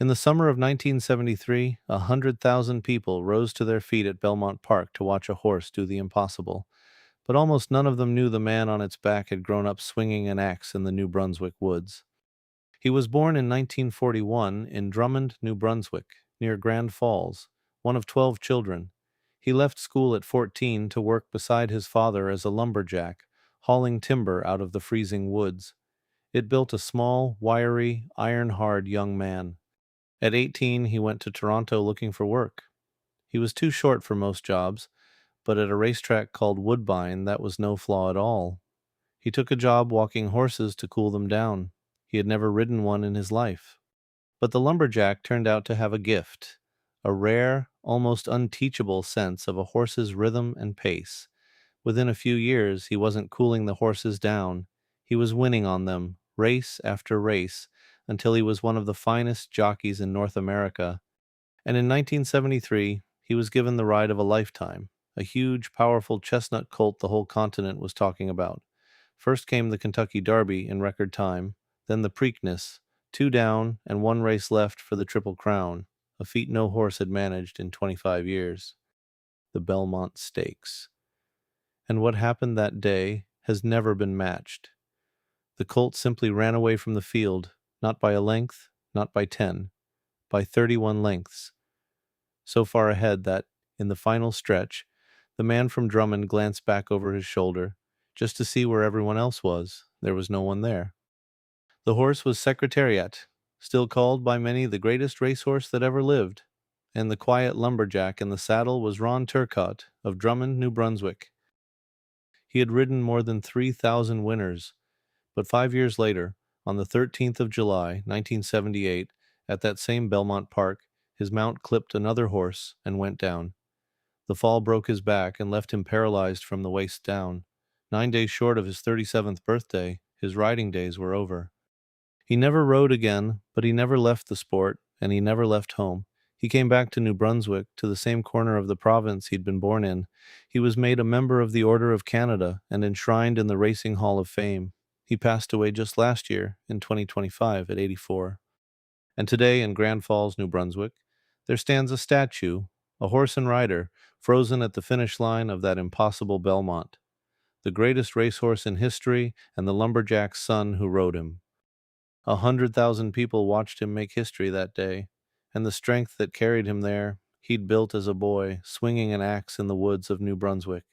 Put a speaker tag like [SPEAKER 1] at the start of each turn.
[SPEAKER 1] In the summer of 1973, 100,000 people rose to their feet at Belmont Park to watch a horse do the impossible, but almost none of them knew the man on its back had grown up swinging an axe in the New Brunswick woods. He was born in 1941 in Drummond, New Brunswick, near Grand Falls, one of 12 children. He left school at 14 to work beside his father as a lumberjack, hauling timber out of the freezing woods. It built a small, wiry, iron-hard young man. At 18, he went to Toronto looking for work. He was too short for most jobs, but at a racetrack called Woodbine, that was no flaw at all. He took a job walking horses to cool them down. He had never ridden one in his life. But the lumberjack turned out to have a gift, a rare, almost unteachable sense of a horse's rhythm and pace. Within a few years, he wasn't cooling the horses down. He was winning on them, race after race, until he was one of the finest jockeys in North America. And in 1973, he was given the ride of a lifetime, a huge, powerful chestnut colt the whole continent was talking about. First came the Kentucky Derby in record time, then the Preakness, two down and one race left for the Triple Crown, a feat no horse had managed in 25 years. The Belmont Stakes. And what happened that day has never been matched. The colt simply ran away from the field, not by a length, not by 10, by 31 lengths. So far ahead that, in the final stretch, the man from Drummond glanced back over his shoulder, just to see where everyone else was. There was no one there. The horse was Secretariat, still called by many the greatest racehorse that ever lived, and the quiet lumberjack in the saddle was Ron Turcotte of Drummond, New Brunswick. He had ridden more than 3,000 winners, but 5 years later, on the 13th of July, 1978, at that same Belmont Park, his mount clipped another horse and went down. The fall broke his back and left him paralyzed from the waist down. 9 days short of his 37th birthday, his riding days were over. He never rode again, but he never left the sport, and he never left home. He came back to New Brunswick, to the same corner of the province he'd been born in. He was made a member of the Order of Canada and enshrined in the Racing Hall of Fame. He passed away just last year, in 2025, at 84. And today, in Grand Falls, New Brunswick, there stands a statue, a horse and rider, frozen at the finish line of that impossible Belmont, the greatest racehorse in history and the lumberjack's son who rode him. 100,000 people watched him make history that day, and the strength that carried him there he'd built as a boy, swinging an axe in the woods of New Brunswick.